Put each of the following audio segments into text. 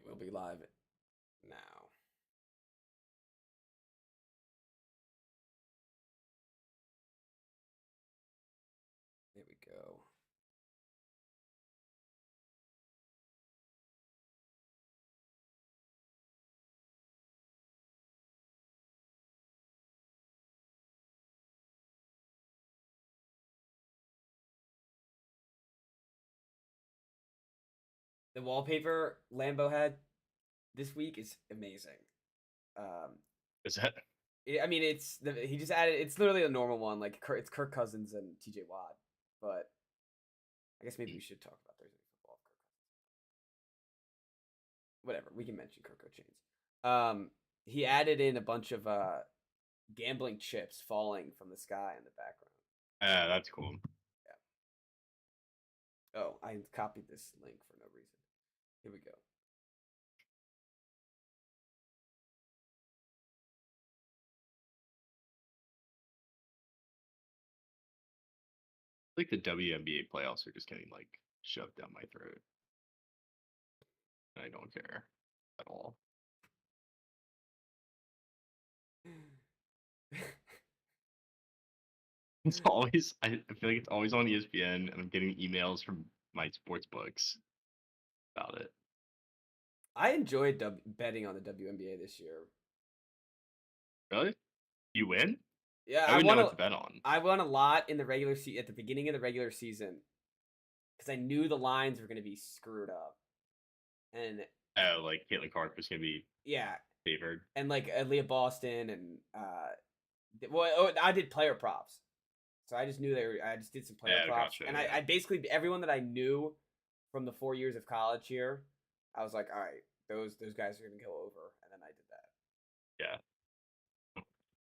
We'll be live now. There we go. The wallpaper Lambo had this week is amazing. Um, Is that I mean, he just added. It's literally a normal one, like it's Kirk Cousins and T.J. Watt. But I guess maybe we should talk about Thursday football. Whatever, we can mention Kirk Chains. He added in a bunch of gambling chips falling from the sky in the background. that's cool. Yeah. Oh, I copied this link for no reason. Here we go. Like the WNBA playoffs are just getting like shoved down my throat. I don't care at all. It's always I feel like it's always on ESPN, and I'm getting emails from my sports books about it. I enjoyed betting on the WNBA this year. Really? You win? Yeah, I wouldn't know what to bet on. I won a lot in the regular season at the beginning of the regular season because I knew the lines were going to be screwed up, and Oh, like Caitlin Clark was gonna be yeah, favored. and like Leah Boston and I did player props, so I just knew I just did some player props, Gotcha, and yeah. I basically everyone that I knew from the 4 years of college here, I was like, all right, those guys are going to go over, and then I did that.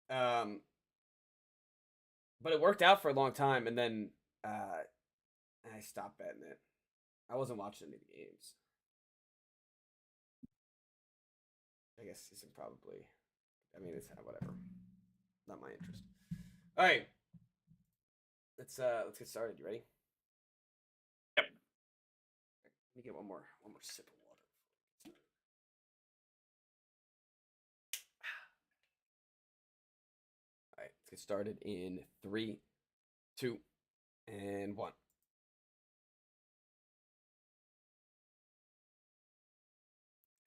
Yeah. But it worked out for a long time, and then I stopped betting it. I wasn't watching any of the games. I guess isn't probably. I mean, it's whatever. Not my interest. All right, let's get started. You ready? Yep. Let me get one more sip of water. All right, let's get started in 3, 2, and 1.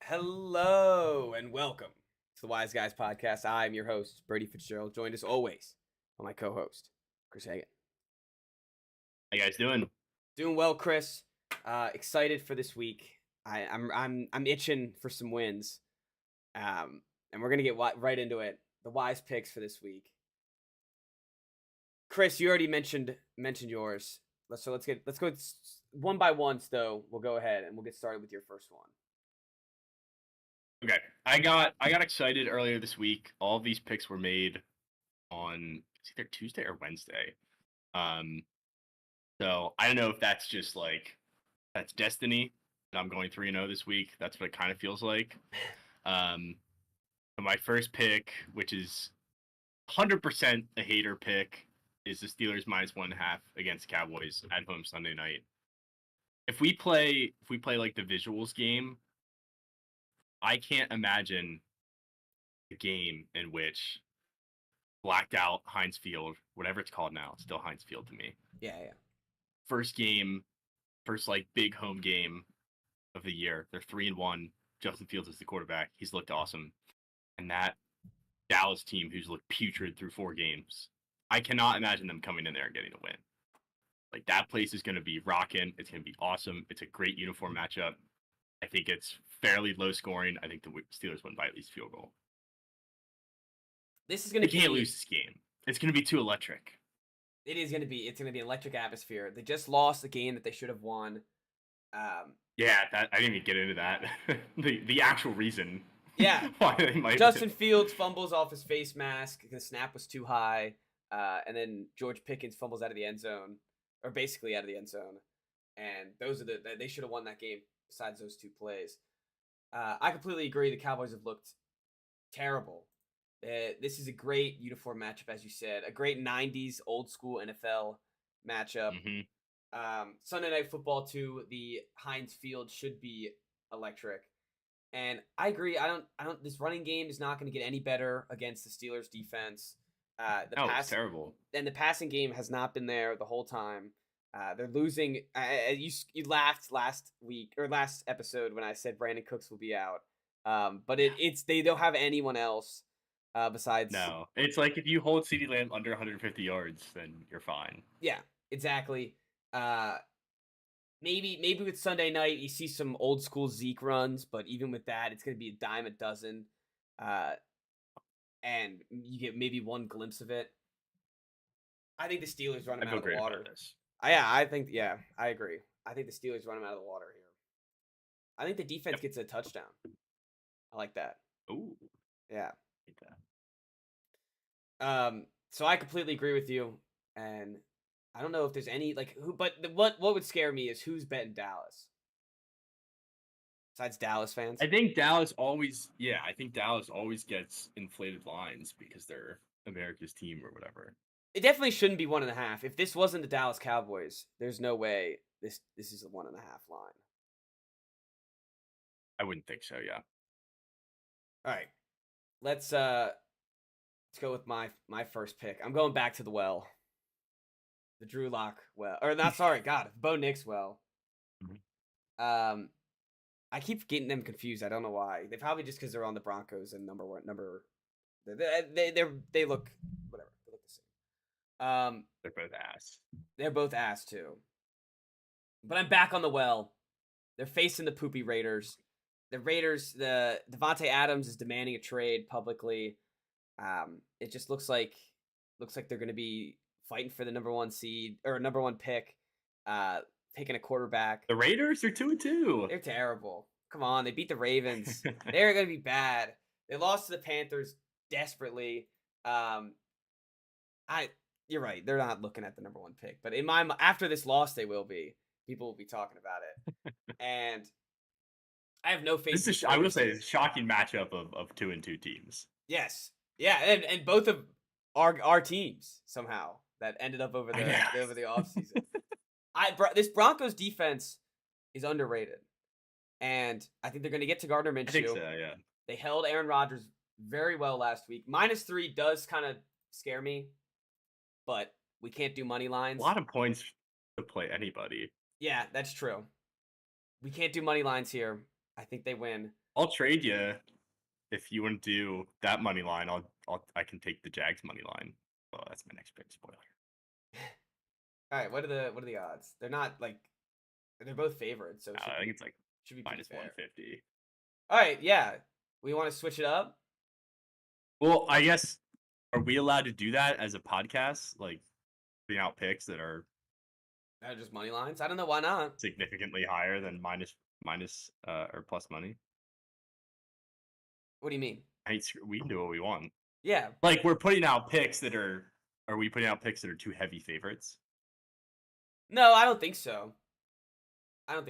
Hello and welcome to the Wise Guys Podcast. I'm your host, Brady Fitzgerald, joined as always by my co-host, Chris Hagan. How you guys doing? Doing well, Chris. Excited for this week. I'm itching for some wins. And we're gonna get right into it. The wise picks for this week. Chris, you already mentioned yours. Let's go one by one. So we'll go ahead and we'll get started with your first one. Okay, I got excited earlier this week. All of these picks were made on either Tuesday or Wednesday. So I don't know if that's just like that's destiny. And I'm going 3-0 this week. That's what it kind of feels like. So my first pick, which is 100% a hater pick, is the Steelers -1.5 against Cowboys at home Sunday night. If we play like the visuals game, I can't imagine a game in which blacked out Heinz Field, whatever it's called now, it's still Heinz Field to me. Yeah. First like big home game of the year. They're 3-1. Justin Fields is the quarterback. He's looked awesome. And that Dallas team, who's looked putrid through 4 games, I cannot imagine them coming in there and getting a win. Like, that place is going to be rocking. It's going to be awesome. It's a great uniform matchup. I think it's fairly low scoring. I think the Steelers win by at least field goal. This is going to be... can't lose this game. It's going to be too electric. It's going to be an electric atmosphere. They just lost the game that they should have won. Yeah, I didn't even get into that. the actual reason. Yeah. Why they might Justin Fields fumbles off his face mask. The snap was too high. And then George Pickens fumbles out of the end zone, or basically out of the end zone. And those are they should have won that game besides those 2 plays. I completely agree. The Cowboys have looked terrible. This is a great uniform matchup, as you said. A great 90s old school NFL matchup. Mm-hmm. Sunday Night Football, too. The Heinz Field should be electric. And I agree. I don't. This running game is not going to get any better against the Steelers defense. The No, it's pass terrible. and the passing game has not been there the whole time. They're losing. You laughed last week or last episode when I said Brandon Cooks will be out. But it's they don't have anyone else besides. No, it's like if you hold CeeDee Lamb under 150 yards, then you're fine. Yeah, exactly. Maybe with Sunday night you see some old school Zeke runs, but even with that, it's going to be a dime a dozen, and you get maybe one glimpse of it. I think the Steelers run I him feel out of the great water. about this. I agree. I think the Steelers run him out of the water here. I think the defense gets a touchdown. I like that. Ooh, Yeah. hate that. So I completely agree with you, and I don't know if there's any like who, but what would scare me is who's betting Dallas besides Dallas fans. I think Dallas always gets inflated lines because they're America's team or whatever. It definitely shouldn't be 1.5. If this wasn't the Dallas Cowboys, there's no way this is a 1.5 line. I wouldn't think so. Yeah. All right, let's go with my first pick. I'm going back to the well, the Drew Lock well, or not. Sorry, God, Bo Nix well. I keep getting them confused. I don't know why. They probably just because they're on the Broncos and number. They look whatever. They look the same. They're both ass. They're both ass too. But I'm back on the well. They're facing the poopy Raiders. The Raiders, the Devontae Adams is demanding a trade publicly. It just looks like they're going to be fighting for the number 1 seed or number 1 pick. Taking a quarterback. The Raiders are 2-2. They're terrible. Come on, they beat the Ravens. They're going to be bad. They lost to the Panthers desperately. You're right. They're not looking at the number 1 pick, but after this loss, they will be. People will be talking about it, and I have no faith. I will say, it's a shocking matchup of 2-2 teams. Yes, yeah, and both of our teams somehow that ended up over the offseason. This Broncos defense is underrated, and I think they're going to get to Gardner Minshew. I think so, yeah. They held Aaron Rodgers very well last week. -3 does kind of scare me, but we can't do money lines. A lot of points to play anybody. Yeah, that's true. We can't do money lines here. I think they win. I'll trade you if you want to do that money line. I can take the Jags money line. Oh, that's my next pick. Spoiler. All right, what are the odds? They're not like they're both favorites, so I think it's like should be -150. All right, yeah. We want to switch it up. Well, I guess are we allowed to do that as a podcast? Like putting out picks that are just money lines? I don't know why not. Significantly higher than minus or plus money. What do you mean? We can do what we want. Yeah. Like we're putting out picks that are we putting out picks that are too heavy favorites? No, I don't think so. I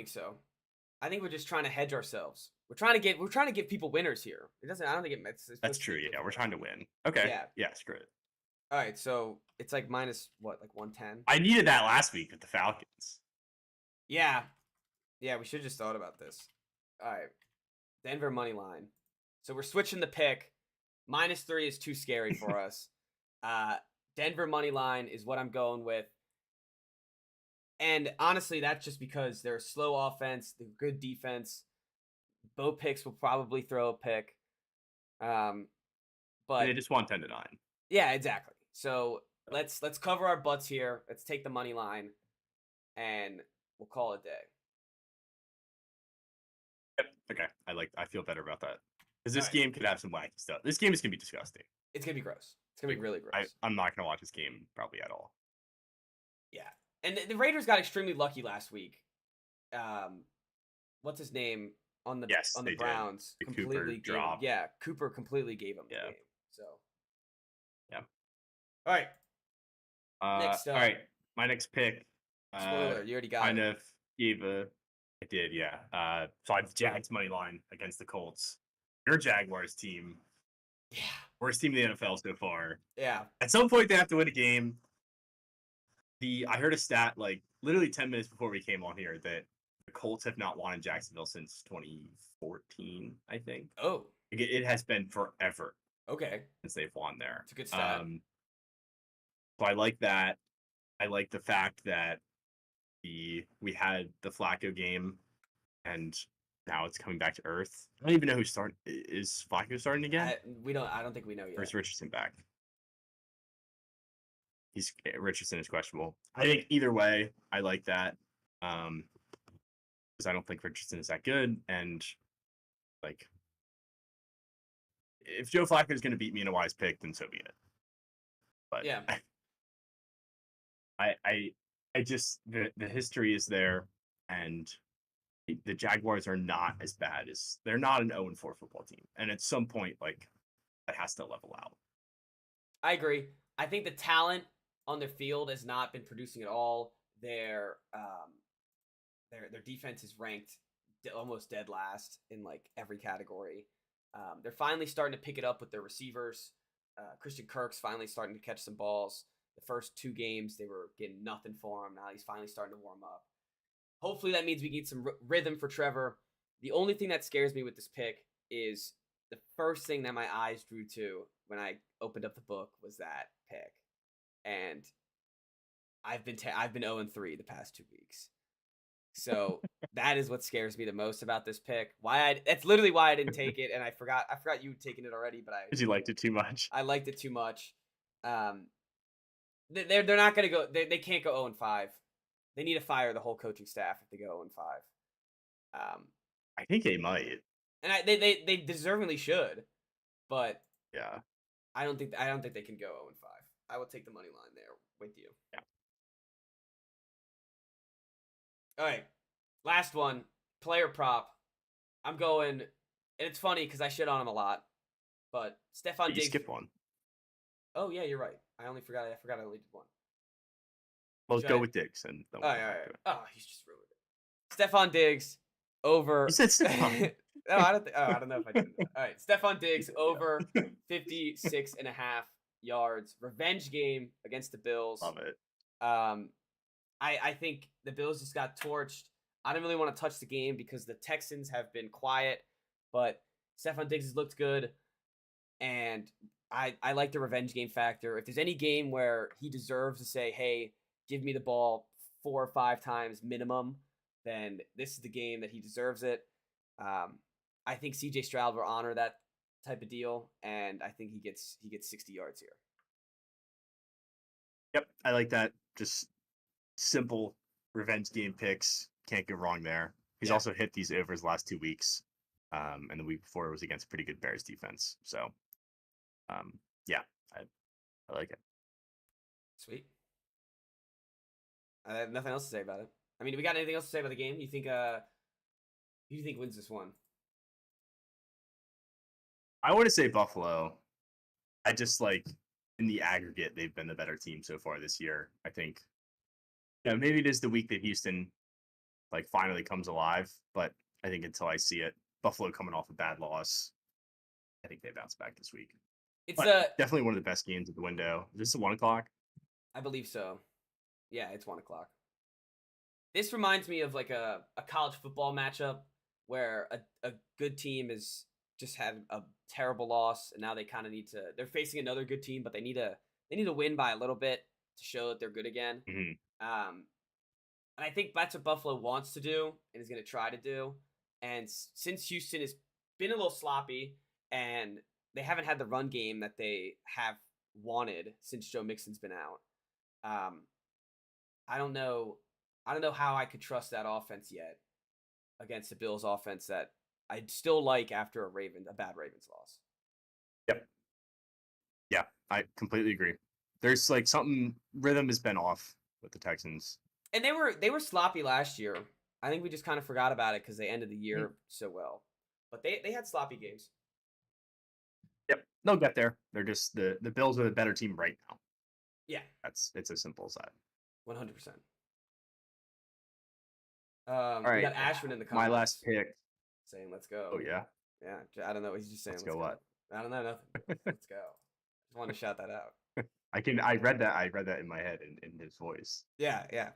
think we're just trying to hedge ourselves. We're trying to give people winners here. I don't think it's That's true. Yeah, we're trying to win. Okay. Yeah, screw it. All right, so it's like minus what, like 110? I needed that last week with the Falcons. Yeah. Yeah, we should have just thought about this. All right. Denver money line. So we're switching the pick. -3 is too scary for us. Denver money line is what I'm going with. And honestly, that's just because they're a slow offense, they're good defense. Bo Picks will probably throw a pick. But they just want 10-9. Yeah, exactly. So let's cover our butts here. Let's take the money line, and we'll call it a day. Yep. Okay. I feel better about that. Because this game could have some wacky stuff. This game is gonna be disgusting. It's gonna be gross. It's gonna be really gross. I'm not gonna watch this game probably at all. Yeah. And the Raiders got extremely lucky last week. What's his name on the Browns? The Cooper drop. Yeah, Cooper completely gave him the game. So. Yeah. All right. Next up. All right. My next pick. Spoiler, you already got kind it. of gave a. I did, yeah. So I have the Jags money line against the Colts. Your Jaguars team. Yeah. Worst team in the NFL so far. Yeah. At some point, they have to win a game. I heard a stat like literally 10 minutes before we came on here that the Colts have not won in Jacksonville since 2014, I think. Oh, It has been forever okay. since they've won there. It's a good stat. So I like that. I like the fact that we had the Flacco game, and now it's coming back to earth. I don't even know who's starting. Is Flacco starting again? I don't think we know yet. Or is Richardson back? Richardson is questionable. I think either way, I like that. Because I don't think Richardson is that good, and like if Joe Flacco is going to beat me in a wise pick, then so be it. But Yeah. I just the history is there, and the Jaguars are not as bad as they're not an 0-4 football team, and at some point, like that has to level out. I agree. I think the talent on their field has not been producing at all. Their defense is ranked almost dead last in like every category. They're finally starting to pick it up with their receivers. Christian Kirk's finally starting to catch some balls. The first 2 games, they were getting nothing for him. Now he's finally starting to warm up. Hopefully that means we get some rhythm for Trevor. The only thing that scares me with this pick is the first thing that my eyes drew to when I opened up the book was that pick. And I've been 0-3 the past 2 weeks. So that is what scares me the most about this pick. That's literally why I didn't take it, and I forgot you taking it already, but Because you liked it too much. I liked it too much. They're not gonna go. They can't go 0-5. They need to fire the whole coaching staff if they go 0-5. I think they might, and they deservingly should, but yeah, I don't think they can go 0-5. I will take the money line there with you. Yeah. All right, last one, player prop. I'm going, and it's funny because I shit on him a lot, but Stefon you Diggs. skip one. Oh yeah, you're right. I forgot I only did one. Well, let's go with Diggs and. All right. Oh, he's just ruined it. Stefon Diggs over. You said Stefon. No, I don't know if I did. All right, Stefon Diggs over 56.5 yards. Revenge game against the Bills. Love it. I think the Bills just got torched. I don't really want to touch the game because the Texans have been quiet, but Stefon Diggs has looked good, and I like the revenge game factor. If there's any game where he deserves to say, hey, give me the ball 4 or 5 times minimum, then this is the game that he deserves it. I think CJ Stroud will honor that type of deal, and I think he gets 60 yards here. Yep, I like that. Just simple revenge game picks. Can't go wrong there. He's also hit these overs last 2 weeks. And the week before it was against pretty good Bears defense. So, yeah, I like it. Sweet. I have nothing else to say about it. I mean, do we got anything else to say about the game? Who do you think wins this one? I want to say Buffalo. I just like in the aggregate, they've been the better team so far this year. I think. Yeah, maybe it is the week that Houston like finally comes alive, but I think until I see it, Buffalo coming off a bad loss, I think they bounce back this week. It's definitely one of the best games at the window. Is this at 1 o'clock? I believe so. Yeah, it's 1 o'clock. This reminds me of like a college football matchup where a good team is just had a terrible loss, and now they kind of they're facing another good team, but they need to win by a little bit to show that they're good again. Mm-hmm. And I think that's what Buffalo wants to do and is going to try to do. And since Houston has been a little sloppy and they haven't had the run game that they have wanted since Joe Mixon's been out, I don't know how I could trust that offense yet against the Bills offense that I'd still like after a bad Ravens loss. Yep. Yeah, I completely agree. There's like rhythm has been off with the Texans. And they were sloppy last year. I think we just kind of forgot about it because they ended the year so well. But they had sloppy games. Yep, they'll get there. They're just the Bills are the better team right now. Yeah, it's as simple as that. 100%. All right, we got Ashwin in the comments. My last pick saying, "Let's go." Oh yeah. Yeah, I don't know. He's just saying, "Let's go." What? I don't know nothing. Let's go. Just wanted to shout that out. I read that in my head in his voice. Yeah.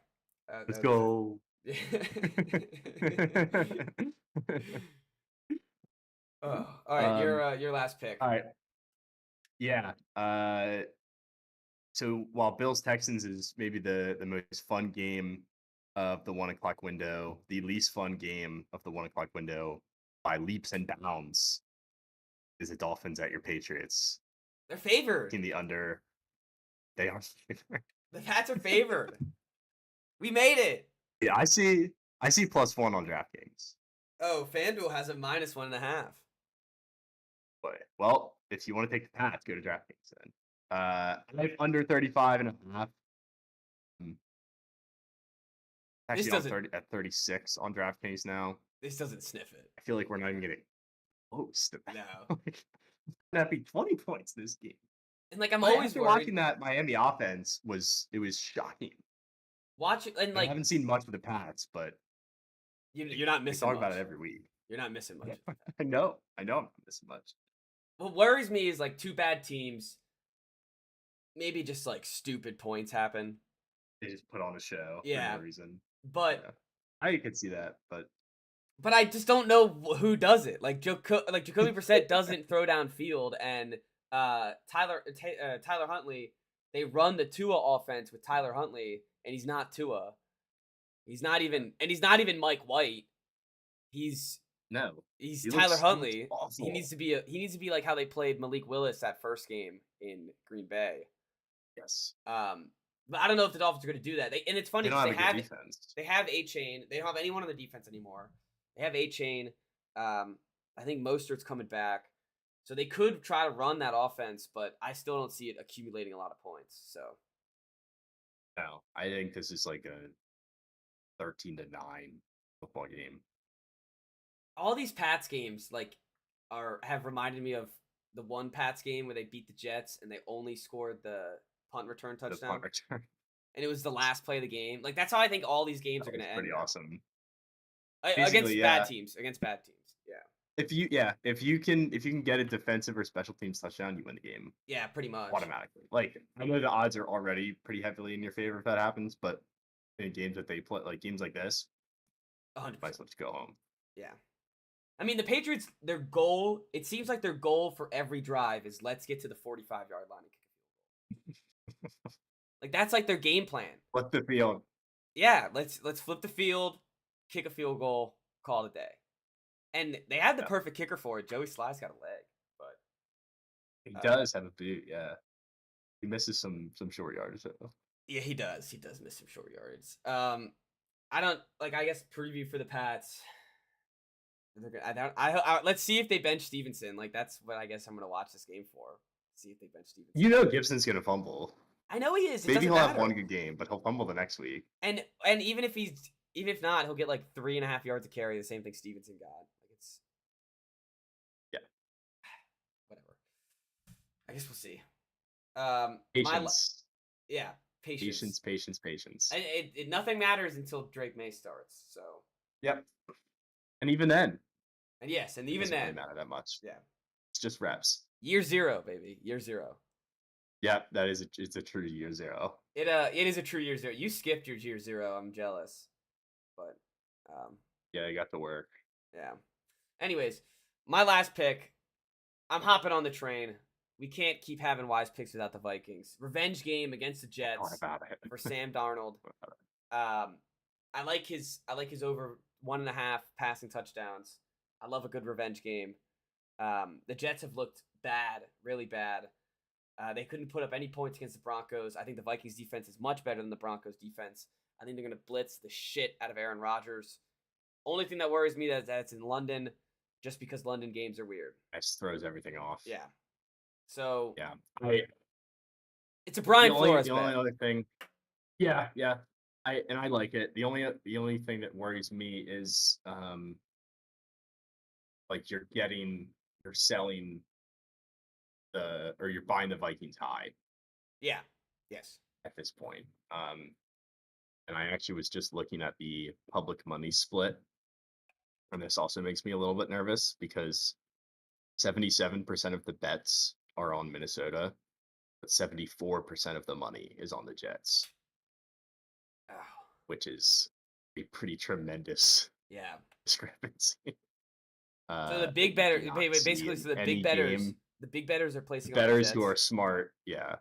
Let's go. Oh, all right. um, Your last pick. all right, yeah. So while Bills Texans is maybe the most fun game of the 1 o'clock window, the least fun game of the 1 o'clock window by leaps and bounds is the Dolphins at your Patriots. They're favored. In the under, they are. The Pats are favored. We made it. Yeah, I see +1 on DraftKings. Oh, FanDuel has a -1.5. But well, if you want to take the Pats, go to DraftKings then. I have under 35.5. This Actually on doesn't 30 at 36 on DraftKings now. this doesn't sniff it. I feel like we're not even getting close to that. No. That'd be 20 points this game. And like I'm Always always after worried. watching that Miami offense was shocking. Watch it and I like haven't seen much of the Pats, but you're not we missing talk much. about it every week. You're not missing much. Yeah, I know I'm not missing much. What worries me is like two bad teams. Maybe just like stupid points happen. They just put on a show Yeah. for no reason. But Yeah. I could see that, but I just don't know who does it. Like Jacoby Brissett doesn't throw downfield, and Tyler Huntley, they run the Tua offense with Tyler Huntley, and he's not Tua. He's not even Mike White. He's no. He Tyler looks Huntley. awful. He needs to be like how they played Malik Willis that first game in Green Bay. Yes. But I don't know if the Dolphins are going to do that. And it's funny They don't because have a good defense. they have A-Chain. They don't have anyone on the defense anymore. They have A-Chain. I think Mostert's coming back. So they could try to run that offense, but I still don't see it accumulating a lot of points. So No, I think this is like a 13-9 football game. all these Pats games have reminded me of the one Pats game where they beat the Jets and they only scored the punt return touchdown. The punt return. And it was the last play of the game. Like that's how I think all these games are going to end. Pretty awesome. Against bad teams. Yeah. If you can get a defensive or special teams touchdown, you win the game. Yeah, pretty much. Automatically. Like I know the odds are already pretty heavily in your favor if that happens, but in games that they play, like games like this, 100%. might as well just go home. Yeah. I mean, the Patriots, it seems like their goal for every drive is let's get to the 45-yard line and kick a field goal. Like that's like their game plan. Flip the field. Yeah, let's flip the field, kick a field goal, call it a day. And they had the perfect kicker for it. Joey Sly's got a leg, but he does have a boot. Yeah, he misses some short yardage though. Yeah, he does. He does miss some short yards. I don't like. I guess preview for the Pats. Let's see if they bench Stevenson. Like that's what I guess I'm gonna watch this game for. See if they bench Stevenson. You know Gibson's gonna fumble. I know he is. Maybe he'll have one good game, but he'll fumble the next week. And even if not, he'll get like 3.5 yards to carry. The same thing Stevenson got. Like it's whatever. I guess we'll see. Patience. Patience. Nothing matters until Drake May starts. So. Yep. And even then. And yes, and even doesn't then. Really matter that much. Yeah. It's just reps. Year 0, baby. Year 0. Yep, it's a true year 0. It is a true year 0. You skipped your year 0. I'm jealous. But yeah, I got to work. Yeah. Anyways, my last pick. I'm hopping on the train. We can't keep having wise picks without the Vikings. Revenge game against the Jets for Sam Darnold. I like his over 1.5 passing touchdowns. I love a good revenge game. The Jets have looked bad, really bad. They couldn't put up any points against the Broncos. I think the Vikings defense is much better than the Broncos defense. I think they're going to blitz the shit out of Aaron Rodgers. Only thing that worries me is that it's in London, just because London games are weird. It just throws everything off. Yeah. So yeah, it's a Brian Flores. The only other thing, yeah, I like it. The only thing that worries me is like you're selling you're buying the Vikings high. Yeah. Yes. At this point, and I actually was just looking at the public money split, and this also makes me a little bit nervous because 77% of the bets are on Minnesota, but 74% of the money is on the Jets, Oh. which is a pretty tremendous Yeah. discrepancy. So the That big you better, do not see basically, in so the big any betters, game. are The placing on the bettors who Jets. are smart, yeah.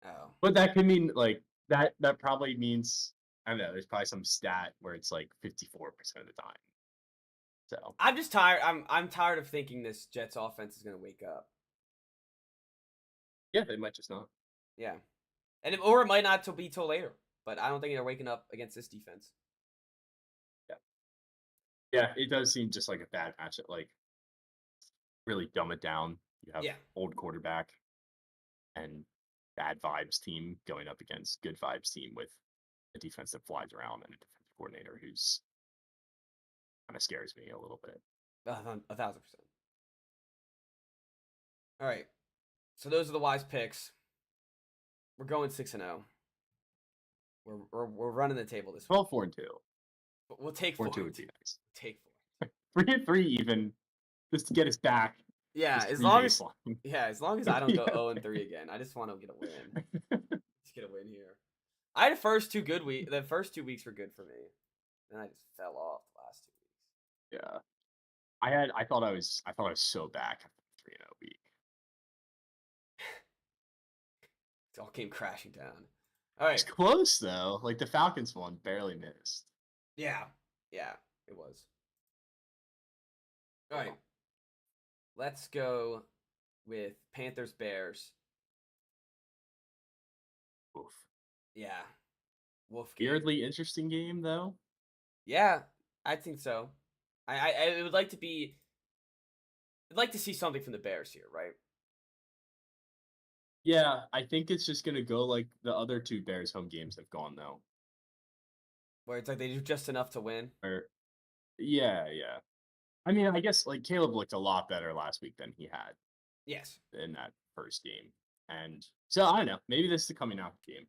Oh, But that could mean like that probably means I don't know, there's probably some stat where it's like 54% of the time. So I'm just tired. I'm tired of thinking this Jets offense is gonna wake up. yeah, they might just not. Yeah, or it might not be till later. But I don't think they're waking up against this defense. Yeah. Yeah, it does seem just like a bad matchup. Like really dumb it down. You have Yeah, old quarterback and bad vibes team going up against good vibes team with a defense that flies around and a defensive coordinator who's kind of scares me a little bit. 1,000%. All right, so those are the wise picks. We're going 6-0. We're running the table this week. 12, 4-2. We'll take 4-2 4. would be nice. Take 3-3 even, just to get us back. Yeah, Just as long as re-baseline. as long as I don't go Yeah. 0-3 again. I just want to get a win. Just get a win here. I had the first 2 weeks. The first 2 weeks were good for me. Then I just fell off the last 2 weeks. Yeah. I thought I was so back after the 3-0 week. It all came crashing down. All It's right. close though. Like the Falcons one barely missed. Yeah. Yeah, it was. All right. Let's go with Panthers Bears. Oof. Yeah. Wolf game. Weirdly interesting game though. Yeah, I think so. I would like to be. I'd like to see something from the Bears here, right? Yeah, I think it's just gonna go like the other two Bears home games have gone though. Where it's like they do just enough to win. Or yeah. I mean, I guess like Caleb looked a lot better last week than he had Yes. in that first game. And so I don't know. Maybe this is the coming out game.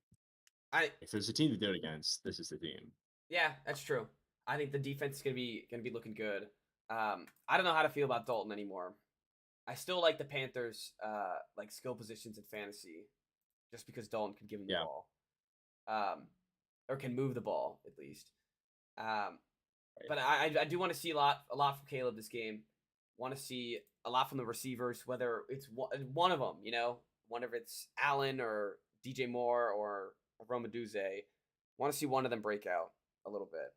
I If there's a team to do it against, this is the team. Yeah, that's true. I think the defense is gonna be looking good. I don't know how to feel about Dalton anymore. I still like the Panthers, like skill positions in fantasy, just because Dalton can give him the Yeah. ball, or can move the ball at least. Um, Right. but I do want to see a lot from Caleb this game. Want to see a lot from the receivers, whether it's one of them, whether it's Allen or DJ Moore or Roma Duze. Want to see one of them break out a little bit.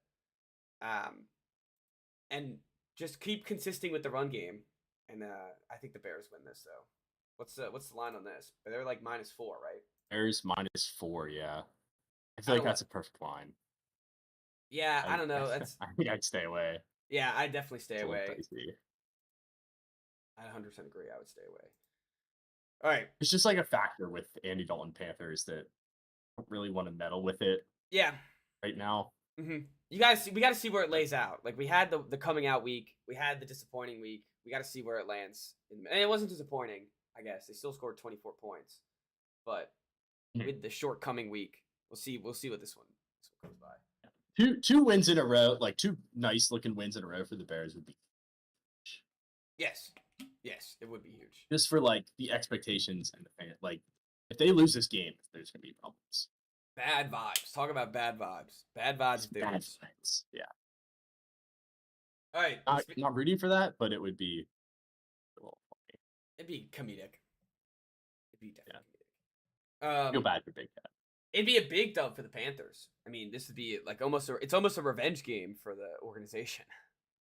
And just keep consisting with the run game. And I think the Bears win this though. What's the line on this? They're like -4, right? Bears -4, yeah. I I feel like don't. that's a perfect line. Yeah, I don't know. That's I think I'd stay away. yeah. I definitely stay It's a little away. dicey. I 100% agree. I would stay away. All right. It's just like a factor with Andy Dalton Panthers that I don't really want to meddle with it Yeah. right now. Mm-hmm. We got to see where it lays out. Like we had the coming out week, we had the disappointing week. We got to see where it lands, and it wasn't disappointing. I guess they still scored 24 points, but with the shortcoming week, we'll see what this one comes by. Two wins in a row, like two nice looking wins in a row for the Bears would be Yes, it would be huge. just for like the expectations and the fan. Like if they lose this game, there's gonna be problems. Bad vibes. Talk about bad vibes. Bad vibes if they Bad lose. fans. Yeah. All right. Not rooting for that, but it would be a little funny. It'd be comedic. It'd be definitely I feel comedic. bad for Big Cat. It'd be a big dub for the Panthers. I mean, this would be like it's almost a revenge game for the organization.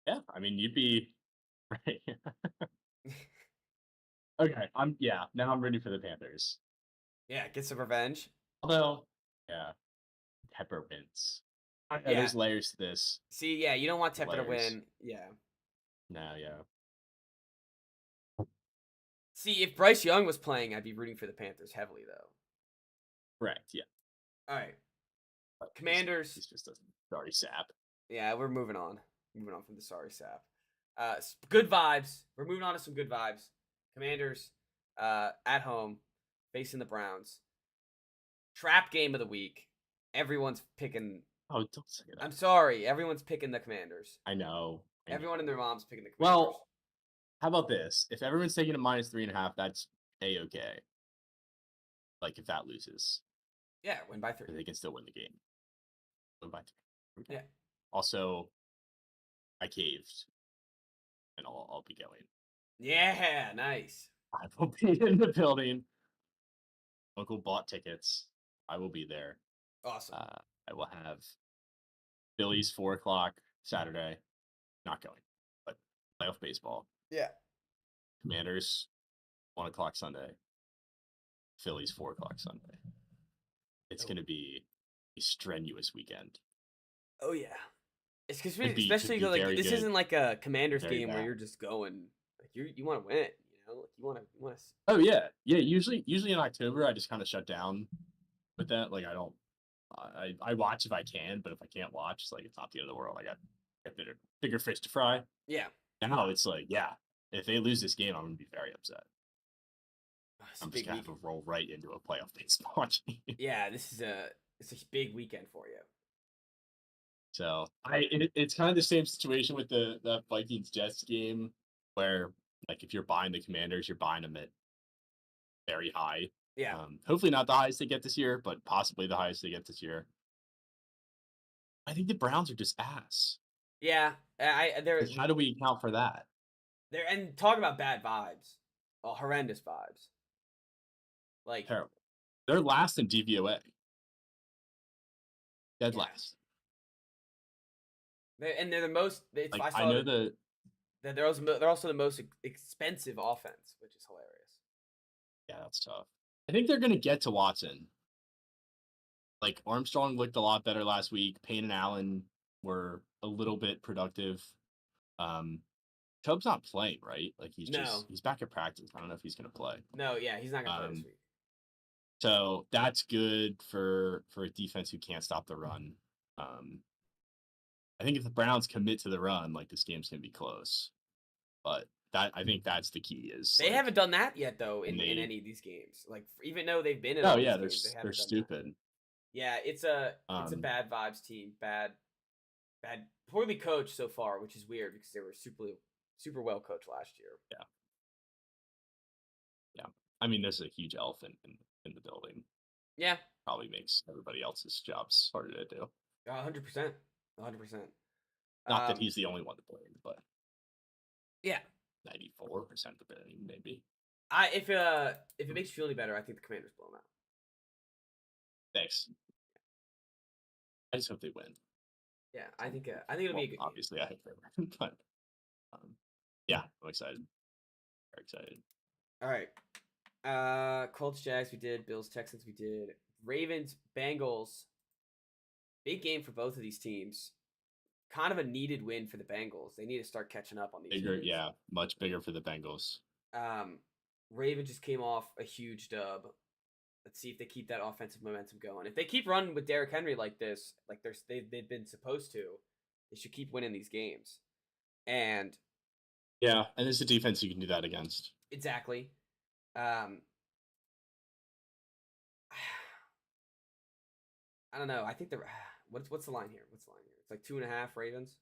Yeah, I mean you'd be right. Okay, now I'm ready for the Panthers. Yeah, get some revenge. Although, yeah, Tepper wins. Yeah. There's layers to this. See, yeah, you don't want Tepper to Layers. win. Yeah. No, yeah. See, if Bryce Young was playing, I'd be rooting for the Panthers heavily, though. Correct, yeah. All right. But Commanders. He's just a sorry sap. Yeah, we're moving on. Moving on from the sorry sap. Good vibes. We're moving on to some good vibes. Commanders at home facing the Browns. Trap game of the week. Everyone's picking. Oh, don't say that. I'm sorry. Everyone's picking the Commanders. I know. Everyone and their mom's picking the Commanders. Well, how about this? If everyone's taking a -3.5, that's A-okay. Like if that loses. Yeah, win by 3. They can still win the game. Yeah. Also, I caved, and I'll be going. Yeah, nice. I will be in the building. Uncle bought tickets. I will be there. Awesome. I will have Phillies 4 o'clock Saturday. Not going, but playoff baseball. Yeah. Commanders 1 o'clock Sunday. Phillies 4 o'clock Sunday. It's going to be a strenuous weekend. Oh yeah. It's because Could especially be like very this good, isn't like a Commanders very game where bad. you're just going like you want to win. Like you want to. Oh yeah. Usually in October I just kind of shut down with that. Like I don't. I watch if I can, but if I can't watch, it's like it's not the end of the world. I got bigger fish to fry. Yeah. Now it's like, yeah, if they lose this game, I'm gonna be very upset. It's I'm a just big gonna week. have to roll right into a playoff baseball game. Yeah, it's a big weekend for you. So it's kind of the same situation with the Vikings Jets game, where like if you're buying the Commanders, you're buying them at very high. Yeah. Hopefully not the highest they get this year, but possibly the highest they get this year. I think the Browns are just ass. Yeah. How do we account for that? And talk about bad vibes. Oh, horrendous vibes. Like Terrible. They're last in DVOA. Dead yeah. last. They're the most. I know that they're also the most expensive offense, which is hilarious. Yeah, that's tough. I think they're gonna get to Watson. Like Armstrong looked a lot better last week. Payne and Allen were a little bit productive. Chubb's not playing, right? Like he's back at practice. I don't know if he's gonna play. No, yeah, he's not gonna play this week. So that's good for a defense who can't stop the run. I think if the Browns commit to the run, like this game's gonna be close. But I think that's the key. Is they haven't done that yet though in they, any of these games. Like even though they've been in oh all yeah, these games, they're stupid. That. Yeah, it's a bad vibes team. Bad, poorly coached so far, which is weird because they were super well coached last year. Yeah. I mean, there's a huge elephant in the building. Yeah. Probably makes everybody else's jobs harder to do. 100%. 100%. Not that he's the only one to blame, but yeah, 94% of it, maybe. If it makes you feel any better, I think the Commanders blow them out. Thanks. I just hope they win. Yeah, I think it'll be a good obviously, game. I hope they win, but yeah, I'm excited. Very excited. All right. Colts, Jags, we did. Bills, Texans, we did. Ravens, Bengals. Big game for both of these teams. Kind of a needed win for the Bengals. They need to start catching up on these. Bigger, games. Yeah, much bigger for the Bengals. Ravens just came off a huge dub. Let's see if they keep that offensive momentum going. If they keep running with Derrick Henry like this, like they've been supposed to, they should keep winning these games. And yeah, and it's a defense you can do that against. Exactly. I don't know. I think what's the line here? What's the line here? It's like 2.5 Ravens.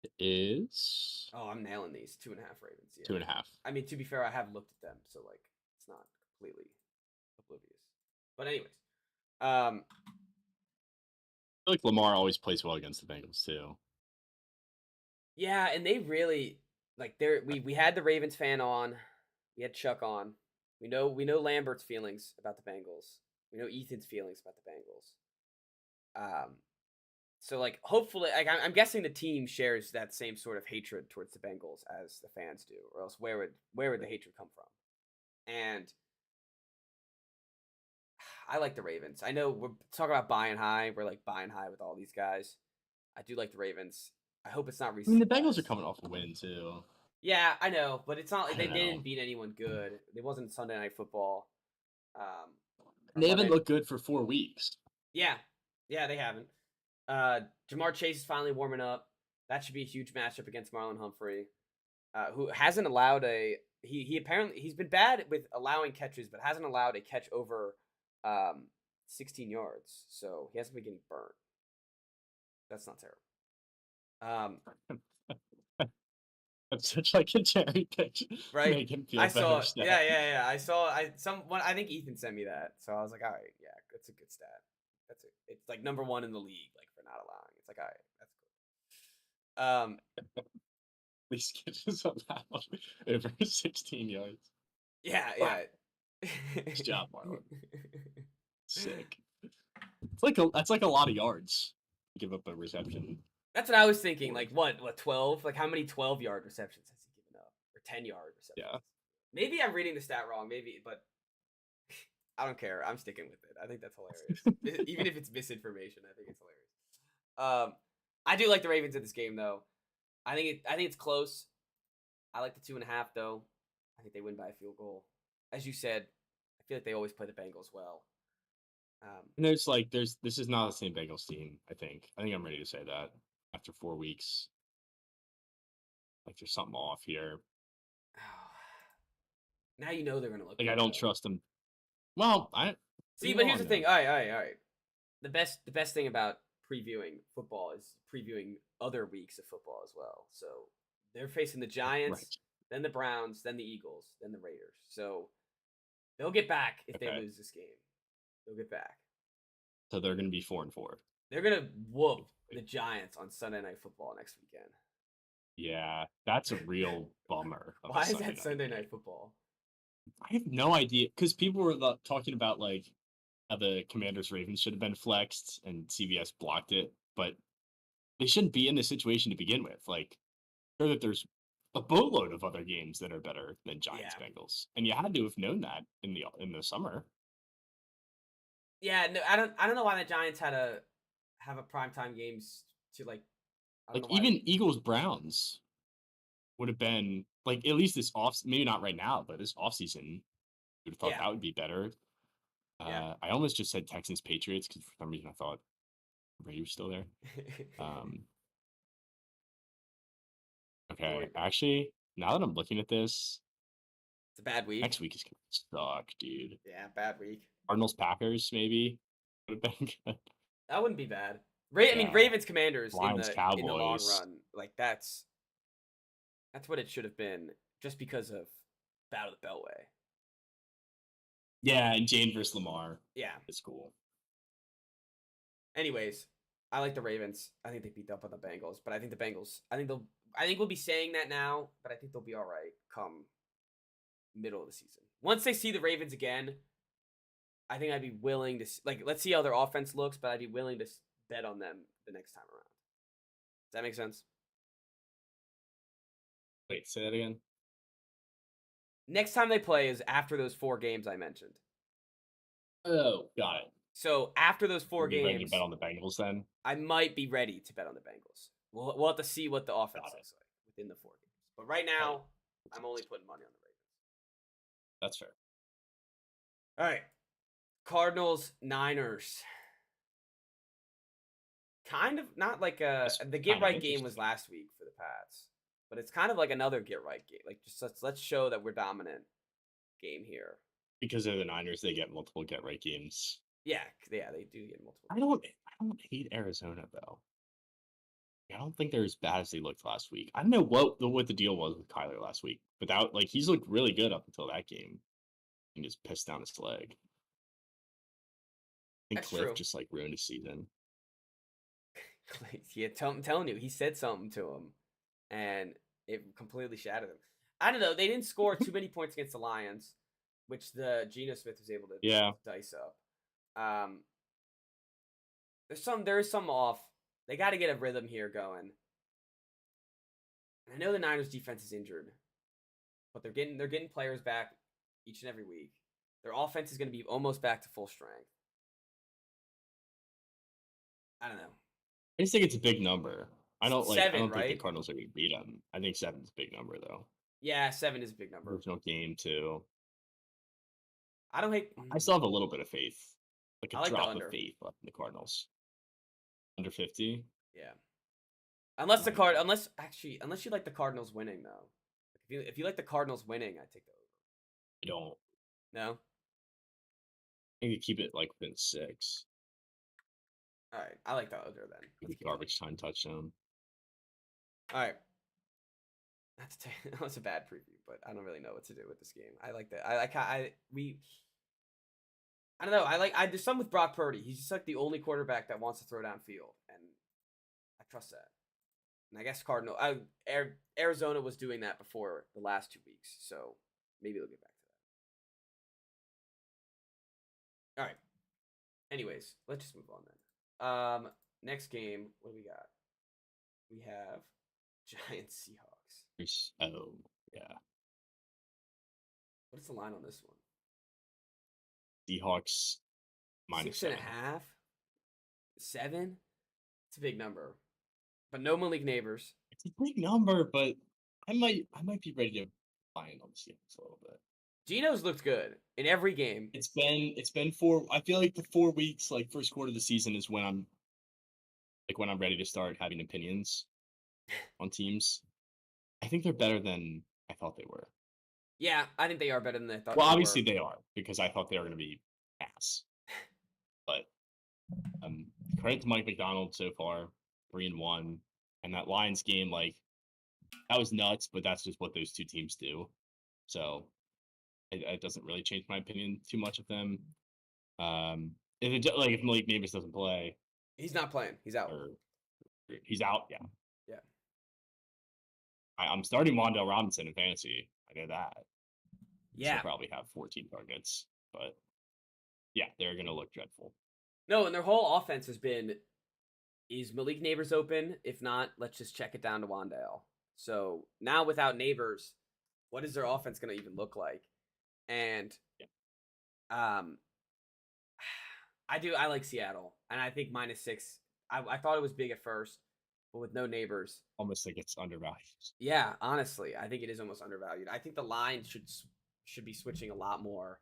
It is. Oh, I'm nailing these 2.5 Ravens. Yeah. 2.5. I mean, to be fair, I have looked at them, so like it's not completely oblivious. But anyways, I feel like Lamar always plays well against the Bengals too. Yeah, and they really like we had the Ravens fan on, we had Chuck on. We know Lambert's feelings about the Bengals. We know Ethan's feelings about the Bengals. So like hopefully, like I'm guessing the team shares that same sort of hatred towards the Bengals as the fans do, or else where would the hatred come from? And I like the Ravens. I know we're talking about buying high. We're like buying high with all these guys. I do like the Ravens. I hope it's not recent. I mean, the Bengals are coming off a win too. Yeah, I know, but it's not like they didn't beat anyone good. It wasn't Sunday Night Football. They haven't looked good for 4 weeks. Yeah, they haven't. Jamar Chase is finally warming up. That should be a huge matchup against Marlon Humphrey, who hasn't allowed he apparently he's been bad with allowing catches, but hasn't allowed a catch over 16 yards. So he hasn't been getting burnt. That's not terrible. That's such like a cherry pitch, right? Make him feel I saw. Stat. Yeah. I saw. I think Ethan sent me that, so I was like, all right, yeah, that's a good stat. It's like number one in the league, like for not allowing. It's like all right, that's cool. These kids allowed over 16 yards. Yeah, Wow. yeah. Nice job, Marlon. Sick. That's like a lot of yards. Give up a reception. That's what I was thinking. Like what 12? Like how many 12-yard receptions has he given up? Or 10-yard receptions? Yeah. Maybe I'm reading the stat wrong, maybe, but I don't care. I'm sticking with it. I think that's hilarious. Even if it's misinformation, I think it's hilarious. I do like the Ravens in this game though. I think it's close. I like the 2.5 though. I think they win by a field goal. As you said, I feel like they always play the Bengals well. And this is not the same Bengals team, I think. I think I'm ready to say that after 4 weeks. Like there's something off here. Now you know they're gonna look Like good, I don't though. trust them. Well, See, but here's the thing. All right. The best thing about previewing football is previewing other weeks of football as well. So they're facing the Giants, Right. then the Browns, then the Eagles, then the Raiders. So they'll get back if they lose this game. They'll get back. So they're going to be 4-4. They're gonna whoop the Giants on Sunday Night Football next weekend. Yeah, that's a real bummer. Why is that Sunday Night Football? I have no idea because people were talking about like how the Commanders Ravens should have been flexed and CBS blocked it, but they shouldn't be in this situation to begin with. Like, sure that there's a boatload of other games that are better than Giants Bengals, and you had to have known that in the summer. Yeah, no, I don't know why the Giants had to have a primetime games to like. Even Eagles Browns would have been like at least this off, maybe not right now, but this offseason, you would have thought that would be better. I almost just said Texans Patriots because for some reason I thought Brady was still there. Okay, actually, now that I'm looking at this, it's a bad week. Next week is gonna suck, dude. Yeah, bad week. Cardinals Packers maybe would have been good. That wouldn't be bad. I mean, Ravens Commanders Lions, in the long run, like that's what it should have been, just because of Battle of the Beltway. Yeah, and Jane versus Lamar. Yeah, it's cool. Anyways, I like the Ravens. I think they beat up on the Bengals, but I think the Bengals. I think we'll be saying that now, but I think they'll be all right come middle of the season. Once they see the Ravens again, I think I'd be willing to let's see how their offense looks, but I'd be willing to bet on them the next time around. Does that make sense? Wait, say that again. Next time they play is after those 4 games I mentioned. Oh, got it. So after those 4 games, ready to bet on the Bengals then? I might be ready to bet on the Bengals. We'll have to see what the offense looks like within the 4 games. But right now, I'm only putting money on the Ravens. That's fair. All right. Cardinals, Niners. Kind of not like the get right game was last week for the Pats, but it's kind of like another get right game. Like just let's show that we're dominant game here. Because they're the Niners, they get multiple get right games. Yeah, they do get multiple. I don't hate Arizona though. I don't think they're as bad as they looked last week. I don't know what the deal was with Kyler last week, but he's looked really good up until that game, and just pissed down his leg. I think Cliff just like ruined his season. Yeah, I'm telling you, he said something to him, and it completely shattered him. I don't know. They didn't score too many points against the Lions, which the Geno Smith was able to dice up. There is some off. They got to get a rhythm here going. I know the Niners defense is injured, but they're getting players back each and every week. Their offense is going to be almost back to full strength. I don't know. I just think it's a big number. I don't think the Cardinals are going to beat them. I think 7 is a big number though. Yeah, 7 is a big number. There's no game too. I still have a little bit of faith, like a drop of faith left in the Cardinals. Under 50. Yeah. Unless you like the Cardinals winning though. If you like the Cardinals winning, I take the over. I don't. No. I think you keep it like within 6. All right, I like the under then. Garbage time touchdown. All right. That was a bad preview, but I don't really know what to do with this game. I like that. I don't know. I there's something with Brock Purdy. He's just like the only quarterback that wants to throw downfield, and I trust that. And I guess Arizona was doing that before the last 2 weeks, so maybe they'll get back to that. All right. Anyways, let's just move on then. Next game, what do we got? We have Giants Seahawks. Oh, yeah. What is the line on this one? Seahawks minus 7. 6.5? 7? It's a big number. But no Malik Neighbors. It's a big number, but I might be ready to buy in on the Seahawks a little bit. Geno's looked good in every game. It's been 4. I feel like the 4 weeks, like first quarter of the season, is when I'm ready to start having opinions on teams. I think they're better than I thought they were. Yeah, I think they are better than they thought. Well, obviously they are, because I thought they were going to be ass. But credit to Mike McDonald so far, 3-1, and that Lions game, like that was nuts, but that's just what those two teams do. So it doesn't really change my opinion too much of them. If Malik Neighbors doesn't play, he's not playing. He's out. He's out. Yeah. Yeah. I'm starting Wandale Robinson in fantasy. I know that. Yeah. He'll probably have 14 targets, but yeah, they're going to look dreadful. No, and their whole offense has been, is Malik Neighbors open? If not, let's just check it down to Wandale. So now without Neighbors, what is their offense going to even look like? And I like Seattle, and I think -6. I thought it was big at first, but with no Neighbors, almost think it's undervalued. Yeah, honestly, I think it is almost undervalued. I think the line should be switching a lot more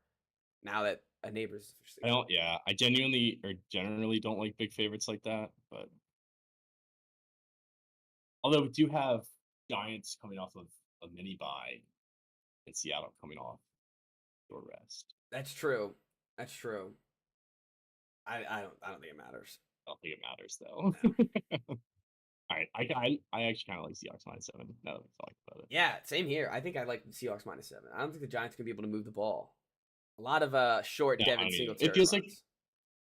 now that a Neighbors. I genuinely or generally don't like big favorites like that, but although we do have Giants coming off of a mini bye and Seattle coming off short rest. That's true. That's true. I don't think it matters. I don't think it matters though. All right, I actually kind of like Seahawks -7. Now that we talked about it. Yeah, same here. I think I like the Seahawks -7. I don't think the Giants can be able to move the ball. A lot of short Devin Singletary. It feels like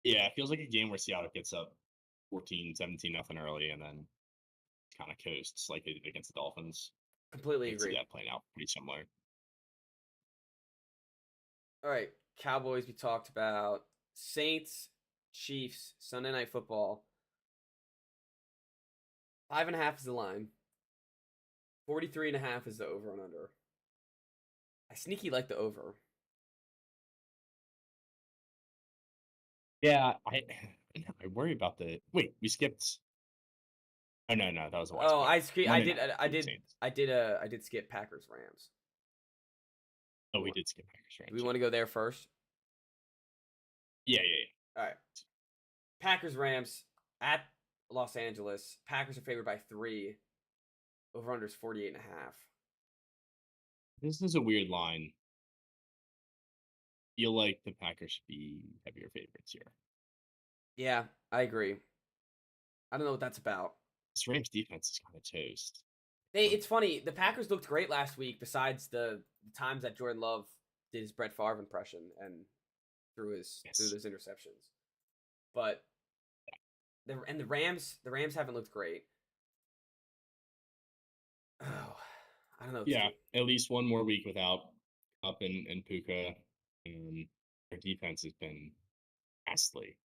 it feels like a game where Seattle gets up 14-17 nothing early and then kind of coasts like they did against the Dolphins. Completely agree. See that playing out pretty similar. All right, Cowboys we talked about. Saints, Chiefs, Sunday Night Football. 5.5 is the line. 43.5 is the over and under. I sneaky like the over. Yeah, I worry about the. Wait, we skipped. Oh no, that was the last. Oh, I did skip Packers Rams. Oh, we did skip Packers Rams. Do we want to go there first? Yeah. All right. Packers Rams at Los Angeles. Packers are favored by 3. Over under is 48.5. This is a weird line. Feel like the Packers should be heavier favorites here. Yeah, I agree. I don't know what that's about. This Rams defense is kind of toast. It's funny. The Packers looked great last week, besides the times that Jordan Love did his Brett Favre impression and threw those interceptions. But the Rams haven't looked great. Oh, I don't know. Yeah, at least one more week without Up and Puka. Their defense has been ghastly.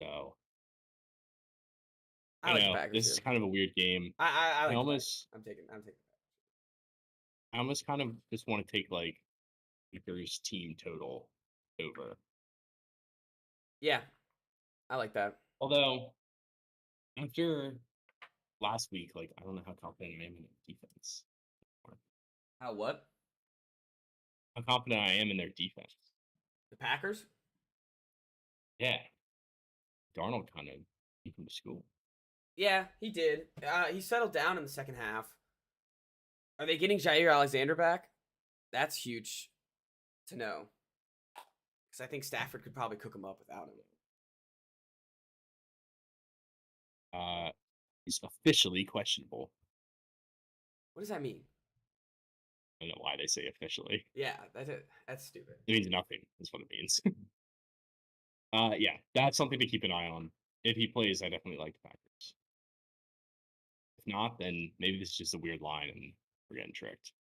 So I like the Packers this is kind of a weird game. I like I'm taking that. I almost kind of just want to take like Packers team total over. Yeah, I like that. Although after last week, like I don't know how confident I am in their defense. How what? How confident I am in their defense. The Packers? Yeah. Darnold kind of came from the school. Yeah, he did. He settled down in the second half. Are they getting Jair Alexander back? That's huge to know. Because I think Stafford could probably cook him up without him. He's officially questionable. What does that mean? I don't know why they say officially. Yeah, that's stupid. It means nothing. That's what it means. Yeah, that's something to keep an eye on. If he plays, I definitely like the Packers. If not, then maybe this is just a weird line and we're getting tricked.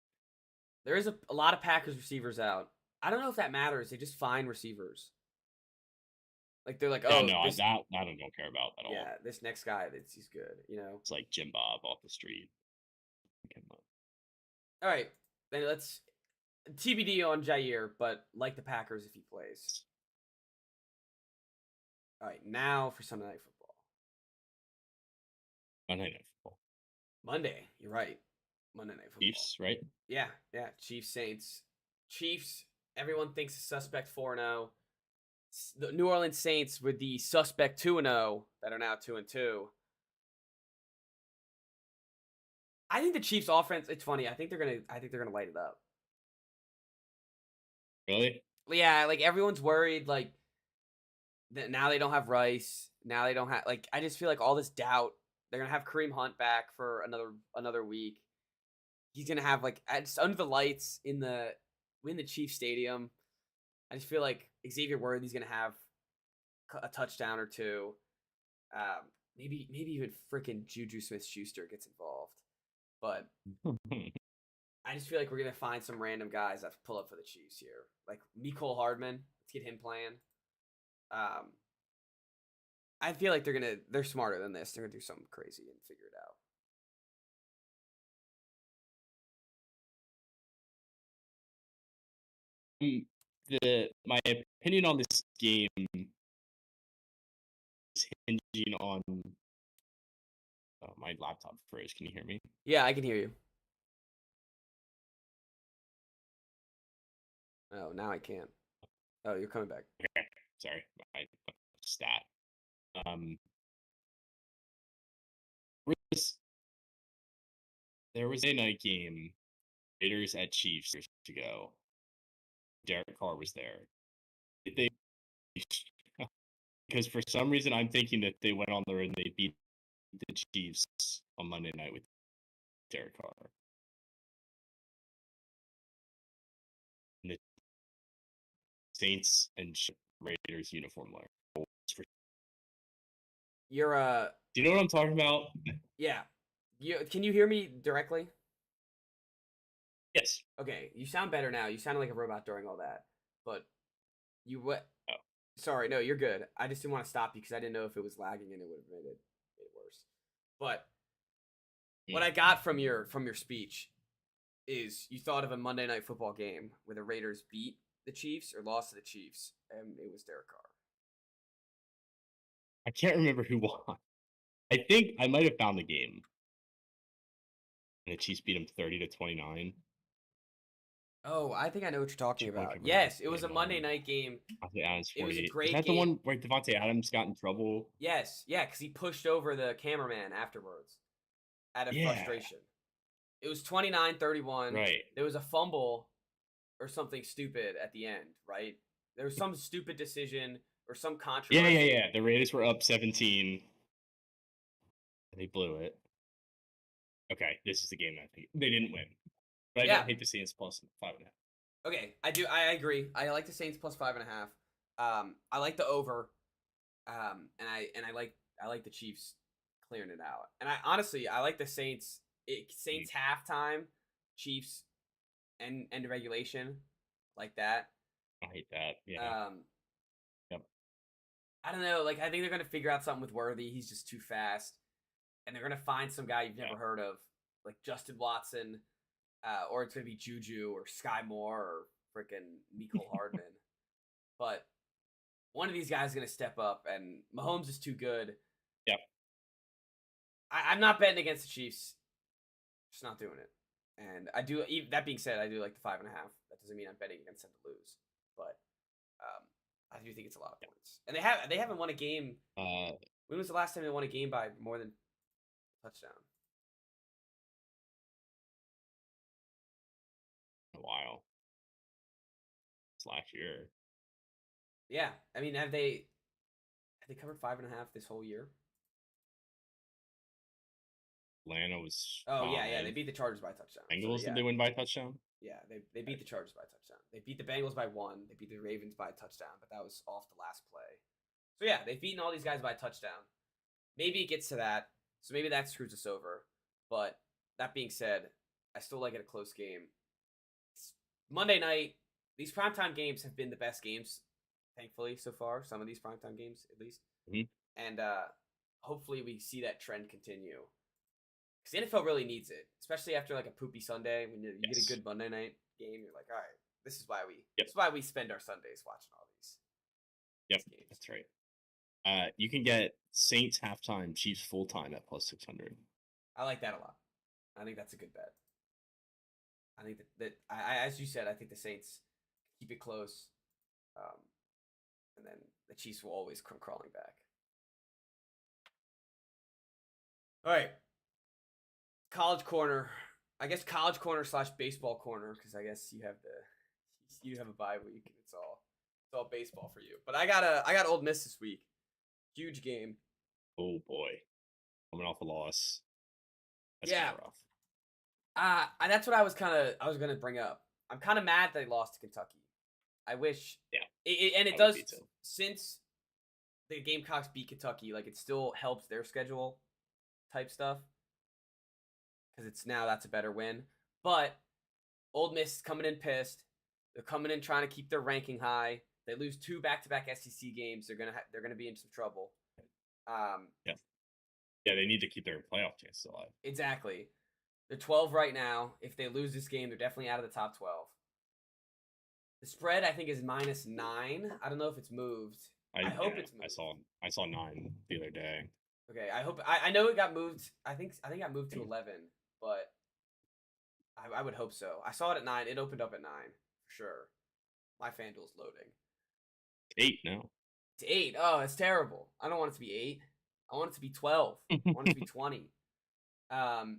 There is a lot of Packers receivers out. I don't know if that matters. They just find receivers. Like they're like, Yeah, oh, no, this I don't care about at all. yeah, this next guy, he's good. It's like Jim Bob off the street. All right, then let's TBD on Jair, but like the Packers if he plays. All right, now for Sunday Night Football. Monday Night Football. Monday, you're right. Monday Night Football. Chiefs, right? Yeah. Chiefs, Saints. Chiefs, everyone thinks is suspect 4-0. The New Orleans Saints with the suspect 2-0 that are now 2-2. I think the Chiefs offense, it's funny. I think they're gonna light it up. Really? Yeah, like everyone's worried, like that now they don't have Rice. Now they don't have I just feel like all this doubt. They're gonna have Kareem Hunt back for another week. He's gonna have just under the lights in the Chiefs Stadium. I just feel like Xavier Worthy's gonna have a touchdown or two. Maybe even freaking Juju Smith-Schuster gets involved. But I just feel like we're gonna find some random guys that pull up for the Chiefs here, like Mecole Hardman. Let's get him playing. I feel like they're smarter than this. They're gonna do something crazy and figure it out. My opinion on this game is hinging on my laptop froze. Can you hear me? Yeah, I can hear you. Oh, now I can't. Oh, you're coming back. Okay, sorry, my stat. There was a night game, Raiders at Chiefs years ago. Derek Carr was there. They because for some reason I'm thinking that they went on the road and they beat the Chiefs on Monday night with Derek Carr. And the Saints and Raiders uniform wear. You're Do you know what I'm talking about? yeah. Can you hear me directly? Yes. Okay, you sound better now. You sounded like a robot during all that. But you what? Oh. Sorry, no, you're good. I just didn't want to stop you because I didn't know if it was lagging and it would have made it worse. But what I got from your speech is you thought of a Monday Night Football game where the Raiders beat the Chiefs or lost to the Chiefs, and it was Derek Carr. I can't remember who won. I think I might have found the game. And the Chiefs beat them 30-29. Oh, I think I know what you're talking about. Yes, it was a Monday night game. It was a great game. Is that the one where Devontae Adams got in trouble? Yes, yeah, because he pushed over the cameraman afterwards out of frustration. It was 29-31. Right. There was a fumble or something stupid at the end, right? There was some stupid decision or some controversy. Yeah. The Raiders were up 17. They blew it. Okay, this is the game I think they didn't win. But I don't hate the Saints plus 5.5. Okay, I agree. I like the Saints plus 5.5. I like the over. And I like the Chiefs clearing it out. And I honestly like the Saints. Saints halftime, Chiefs end of regulation, like that. I hate that. Yeah. Yep. I don't know. I think they're gonna figure out something with Worthy. He's just too fast, and they're gonna find some guy you've never heard of, like Justin Watson, or it's gonna be Juju or Sky Moore or freaking Mecole Hardman. But one of these guys is gonna step up, and Mahomes is too good. Yep. I'm not betting against the Chiefs. Just not doing it. And I do. That being said, I do like the 5.5. That doesn't mean I'm betting against them to lose, but I do think it's a lot of points. And they haven't won a game. When was the last time they won a game by more than a touchdown? A while. It's last year. Yeah, I mean, have they covered 5.5 this whole year? Atlanta was. Oh yeah. They beat the Chargers by a touchdown. Bengals, did they win by a touchdown? Yeah, they beat the Chargers by a touchdown. They beat the Bengals by 1. They beat the Ravens by a touchdown, but that was off the last play. So yeah, they've beaten all these guys by a touchdown. Maybe it gets to that, so maybe that screws us over. But that being said, I still like it a close game. Monday night, these primetime games have been the best games, thankfully, so far. Some of these primetime games, at least. Mhm. And hopefully we see that trend continue. Because the NFL really needs it, especially after like a poopy Sunday. When you get a good Monday night game, you're like, all right, this is why we spend our Sundays watching all these games. That's right. You can get Saints halftime, Chiefs full time at plus 600. I like that a lot. I think that's a good bet. I think that as you said, I think the Saints keep it close, and then the Chiefs will always come crawling back. All right, college corner. I guess college corner / baseball corner, because I guess you have a bye week and it's all baseball for you. But I got Old Miss this week. Huge game. Oh boy, coming off a loss. That's Yeah. rough. That's what I was gonna bring up. I'm kind of mad they lost to Kentucky. I wish. Yeah. And it does, since the Gamecocks beat Kentucky, like it still helps their schedule type stuff, because that's a better win. But Old Miss is coming in pissed. They're coming in trying to keep their ranking high. They lose 2 back-to-back SEC games. They're gonna be in some trouble. Yeah, they need to keep their playoff chances alive. Exactly. They're 12 right now. If they lose this game, they're definitely out of the top 12. The spread, I think, is -9. I don't know if it's moved. I hope it's moved. I saw 9 the other day. Okay, I hope. I know it got moved. I think it got moved to 11, but I would hope so. I saw it at 9. It opened up at 9 for sure. My FanDuel's loading. 8 now. It's 8. Oh, it's terrible. I don't want it to be 8. I want it to be 12. I want it to be 20. I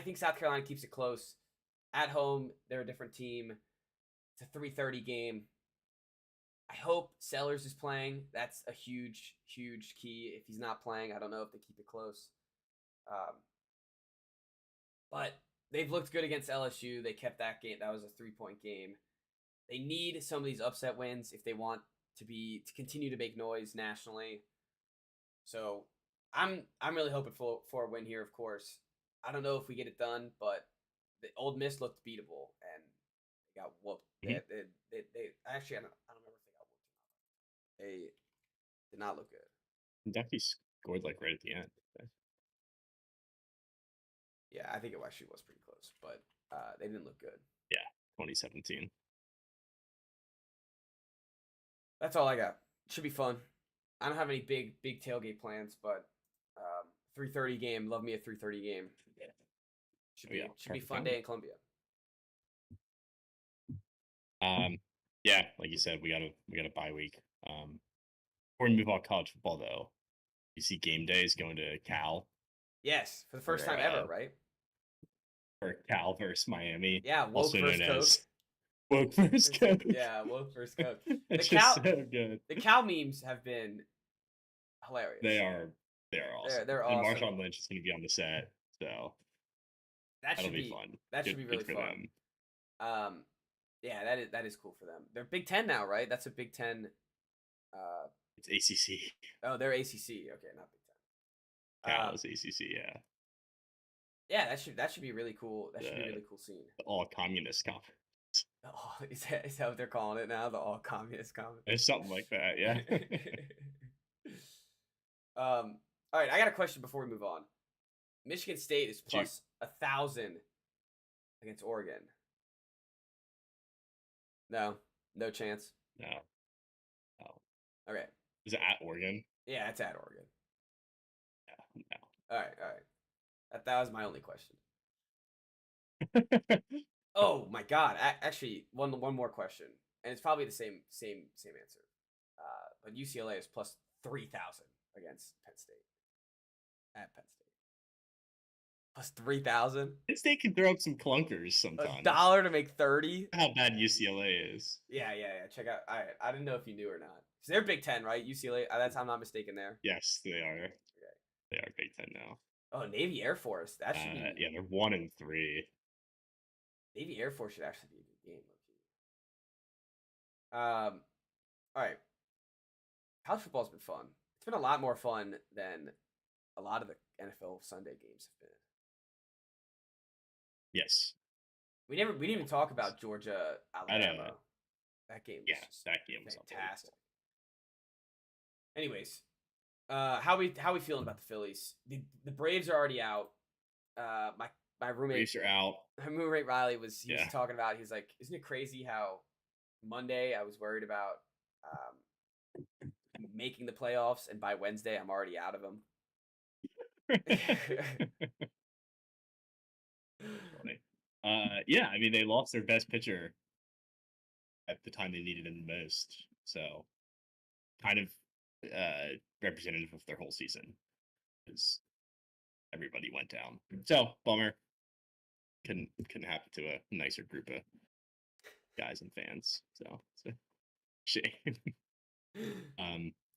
think South Carolina keeps it close. At home, they're a different team. It's a 3:30 game. I hope Sellers is playing. That's a huge, huge key. If he's not playing, I don't know if they keep it close. But they've looked good against LSU. They kept that game. That was a 3-point game. They need some of these upset wins if they want to continue to make noise nationally. So I'm really hoping for a win here, of course. I don't know if we get it done, but the Old Miss looked beatable, and they got whooped. Mhm. They actually, I don't remember if they got whooped or not. They did not look good. Kentucky scored like right at the end. Yeah, I think it actually was pretty close, but they didn't look good. Yeah, 2017. That's all I got. Should be fun. I don't have any big tailgate plans, but 3:30 game. Love me a 3:30 game. Yeah. Should be fun day in Columbia. Yeah, like you said, we got a bye week. Before we move on college football, though, you see game days going to Cal. Yes, for the first time ever, right? For Cal versus Miami. Yeah, woke versus coach. Woke versus coach. Yeah, woke versus coach. It's just so good. The Cal memes have been hilarious. They are awesome. They're and awesome. Marshawn Lynch is going to be on the set, so that'll be fun. That should be really fun. Them. Yeah, that is cool for them. They're Big Ten now, right? That's a Big Ten. It's ACC. Oh, they're ACC. Okay, not Big Ten. Cal is ACC. Yeah. Yeah, that should be really cool. That should be a really cool scene. The all communist conference. Oh, is that what they're calling it now? The all communist conference. It's something like that. Yeah. All right, I got a question before we move on. Michigan State is plus 1,000 against Oregon. No chance. No. Okay. Is it at Oregon? Yeah, it's at Oregon. Yeah. No. All right. That was my only question. Oh my God! Actually, one more question, and it's probably the same answer. But UCLA is plus 3,000 against Penn State. At Penn State, plus 3,000. Penn State can throw up some clunkers sometimes. $1 to make 30. How bad UCLA is. Yeah. Check out. All right, I didn't know if you knew or not. So they're Big Ten, right? UCLA. That's I'm not mistaken there. Yes, they are. Okay. They are Big Ten now. Oh, Navy Air Force. That should be. Yeah, they're 1-3. Navy Air Force should actually be a good game. All right. college football's been fun. It's been a lot more fun than a lot of the NFL Sunday games have been. Yes. We didn't even talk about Georgia I know. Alabama. That game was Yeah, just that game was fantastic. unbelievable. Anyways, how we feeling about the Phillies? The Braves are already out. My roommate Braves are out. my roommate Riley was Yeah. talking about. He's like, isn't it crazy how Monday I was worried about making the playoffs, and by Wednesday I'm already out of them. Funny. Yeah, I mean they lost their best pitcher at the time they needed him the most, so kind of representative of their whole season because everybody went down. So bummer. Couldn't happen to a nicer group of guys and fans. So it's a shame.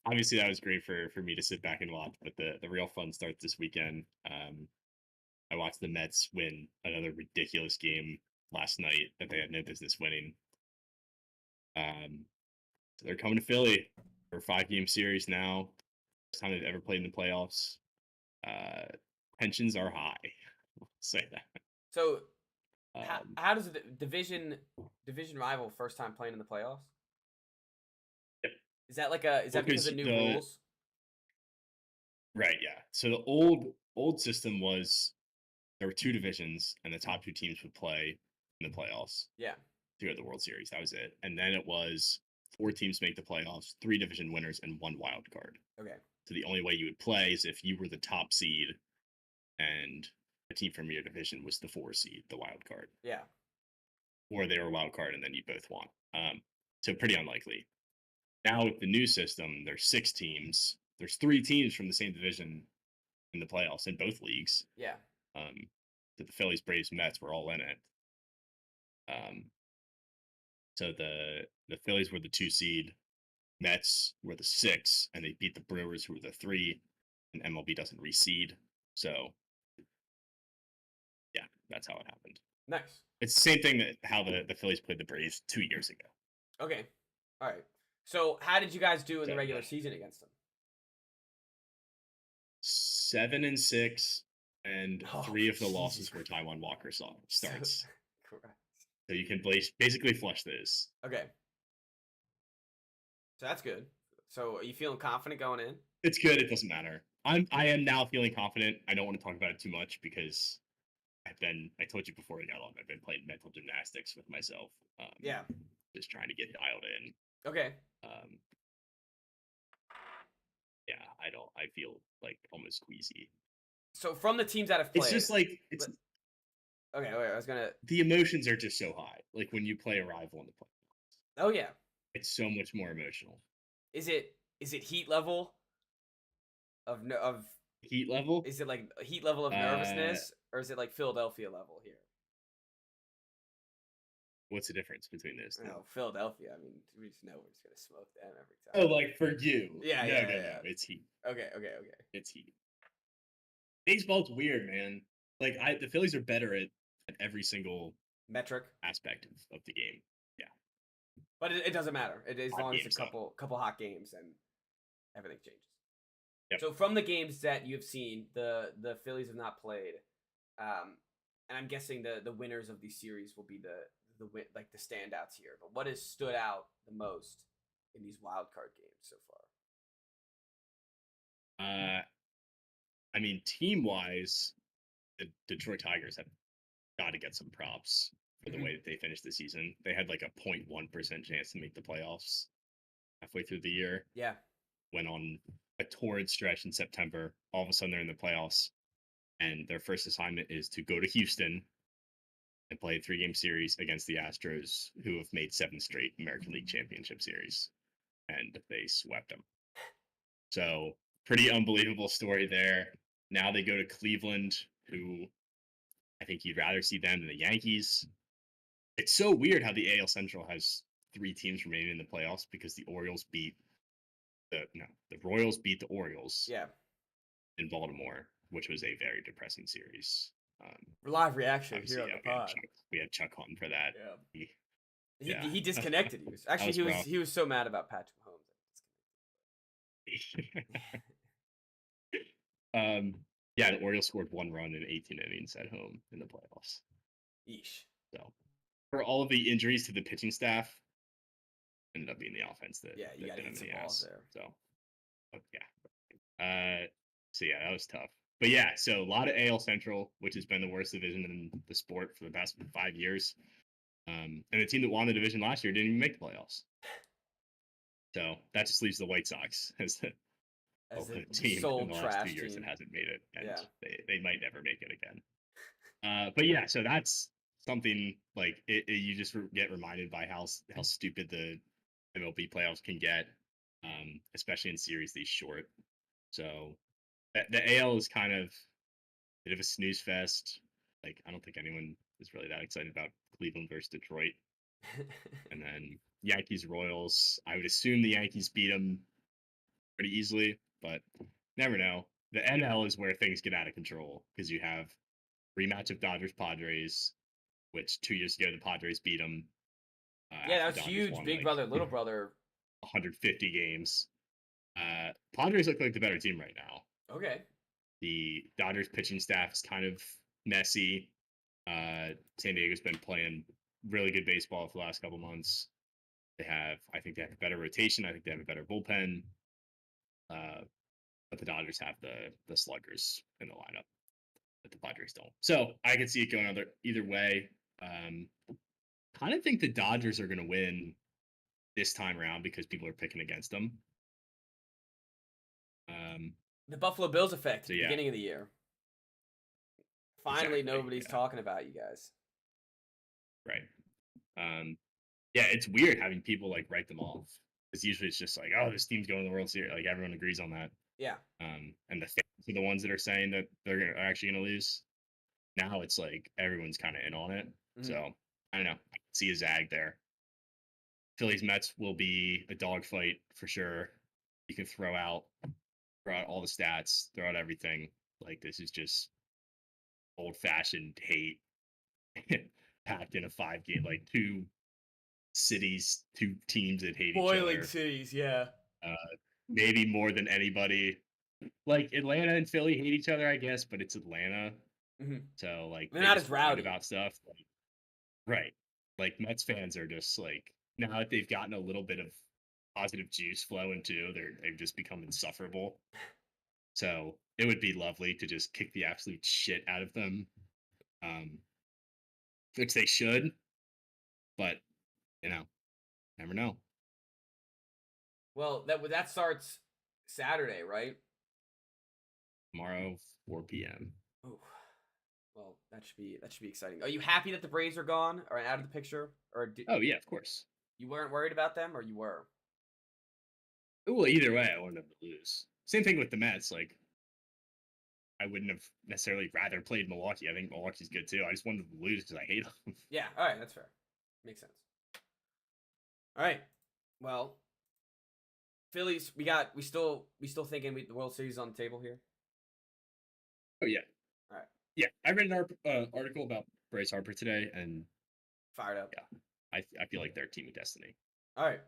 Obviously that was great for me to sit back and watch, but the real fun starts this weekend. I watched the Mets win another ridiculous game last night that they had no business winning. So they're coming to Philly for a 5-game series now. First time they've ever played in the playoffs. Tensions are high. I'll say that. So, how does the division rival first time playing in the playoffs? Yep. Is that because of new rules? Right. Yeah. So the old system was there were 2 divisions and the top 2 teams would play in the playoffs. Yeah. To go to the World Series. That was it. And then it was 4 teams make the playoffs, 3 division winners, and 1 wild card. Okay. So the only way you would play is if you were the top seed and a team from your division was the 4 seed, the wild card. Yeah. Or they were a wild card and then you both won. So pretty unlikely. Now with the new system, there's 6 teams. There's 3 teams from the same division in the playoffs in both leagues. Yeah. So the Phillies, Braves, Mets were all in it. So the Phillies were the 2 seed, Mets were the 6, and they beat the Brewers, who were the 3, and MLB doesn't reseed. So yeah, that's how it happened. Nice. It's the same thing that how the Phillies played the Braves 2 years ago. Okay. All right. So how did you guys do in the regular season against them? 7-6, and 3 of the losses were Taijuan Walker starts. Correct. So you can basically flush those. Okay. So that's good. So are you feeling confident going in? It's good. It doesn't matter. I am now feeling confident. I don't want to talk about it too much because I told you before we got on, I've been playing mental gymnastics with myself. Yeah. Just trying to get dialed in. Okay. Yeah, I feel like almost queasy. So from the teams that have played, it's just like it's. Okay, wait. I was gonna. The emotions are just so high. Like when you play a rival in the playoffs. Oh yeah. It's so much more emotional. Is it heat level? Of heat level? Is it like heat level of nervousness, or is it like Philadelphia level here? What's the difference between those? No, Philadelphia. I mean, we just know we're just gonna smoke them every time. Oh, like for you? Yeah, no. It's heat. Okay. It's heat. Baseball's weird, man. Like the Phillies are better at every single metric aspect of the game. Yeah, but it doesn't matter. It as hot long as a couple hot games and everything changes. Yep. So from the games that you've seen, the Phillies have not played, and I'm guessing the winners of these series will be the standouts here. But what has stood out the most in these wild card games so far? I mean, team wise, the Detroit Tigers have got to get some props for the way that they finished the season. They had like a 0.1% chance to make the playoffs halfway through the year. Yeah. Went on a torrid stretch in September. All of a sudden, they're in the playoffs, and their first assignment is to go to Houston and play a 3-game series against the Astros, who have made 7 straight American League Championship Series, and they swept them. So, pretty unbelievable story there. Now they go to Cleveland, who I think you'd rather see them than the Yankees. It's so weird how the AL Central has 3 teams remaining in the playoffs because the Royals beat the Orioles. Yeah. In Baltimore, which was a very depressing series. Live reaction here on the pod. We had Chuck Hunt for that. Yeah. He disconnected. He was so mad about Patrick Mahomes. Yeah, the Orioles scored 1 run in 18 innings at home in the playoffs. Yeesh. So, for all of the injuries to the pitching staff, ended up being the offense that Yeah, you that got to bit him hit in some the balls ass. there. So, yeah. So yeah, that was tough. But yeah, so a lot of AL Central, which has been the worst division in the sport for the past 5 years. And the team that won the division last year didn't even make the playoffs. So that just leaves the White Sox as the As the team sole in the last 2 trash years that team. hasn't made it, and Yeah. they might never make it again. But yeah, so that's something like you just get reminded by how stupid the MLB playoffs can get, especially in series these short. So the AL is kind of a bit of a snooze fest. Like I don't think anyone is really that excited about Cleveland versus Detroit, and then Yankees Royals. I would assume the Yankees beat them pretty easily, but never know. The NL is where things get out of control because you have rematch of Dodgers Padres, which 2 years ago the Padres beat them. Yeah, that After was the Dodgers huge. won Big like brother, little brother. 150 games. Padres look like the better team right now. Okay. The Dodgers pitching staff is kind of messy. San Diego's been playing really good baseball for the last couple months. I think they have a better rotation. I think they have a better bullpen. But the Dodgers have the sluggers in the lineup, but the Padres don't. So I could see it going either way. Kind of think the Dodgers are going to win this time around because people are picking against them. The Buffalo Bills effect at So the yeah, beginning of the year. Finally, exactly. nobody's Yeah, talking about you guys. right. Yeah, it's weird having people like write them off because usually it's just like, oh, this team's going to the World Series. Like everyone agrees on that. Yeah. And the fans are the ones that are saying that they're actually going to lose. Now it's like everyone's kind of in on it. Mm-hmm. So I don't know. I can see a zag there. Phillies Mets will be a dogfight for sure. You can throw out all the stats, throw out everything. Like this is just old fashioned hate packed in a 5 game, like two cities, two teams that hate each Boiling other. cities, yeah. Uh, Maybe more than anybody. Like Atlanta and Philly hate each other, I guess, but it's Atlanta, Mm-hmm. so like They're they not just as whine rowdy. about stuff. Like, right? Like Mets fans are just like now that they've gotten a little bit of positive juice flowing too, they've just become insufferable. So it would be lovely to just kick the absolute shit out of them, um, which they should. But you know, never know. Well, that starts Saturday, right? Tomorrow, 4 p.m. Oh, well, that should be exciting. Are you happy that the Braves are gone or out of the picture, or Oh yeah, of course. you weren't worried about them, or you were? Well, either way, I wanted them to lose. Same thing with the Mets. Like, I wouldn't have necessarily rather played Milwaukee. I think Milwaukee's good too. I just wanted them to lose because I hate them. Yeah. All right, that's fair. Makes sense. All right. Well, Phillies. We still thinking the World Series on the table here. Oh yeah. All right. Yeah, I read an article about Bryce Harper today, and Fired up. yeah, I feel like they're a team of destiny. All right.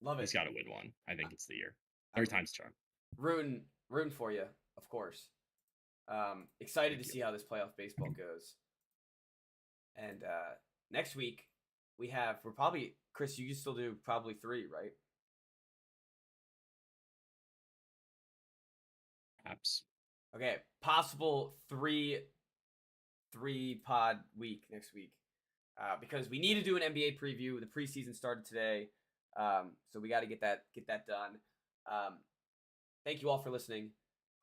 Love it. He's got to win one. I think it's the year. Third time's charm. Rooting for you, of course. Excited Thank to you. see how this playoff baseball goes. And next week we're probably Chris. You can still do probably 3, right? Apps. Okay, possible three pod week next week. Because we need to do an NBA preview. The preseason started today, so we got to get that done. Thank you all for listening.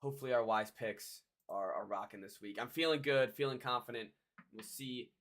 Hopefully, our wise picks are rocking this week. I'm feeling good, feeling confident. We'll see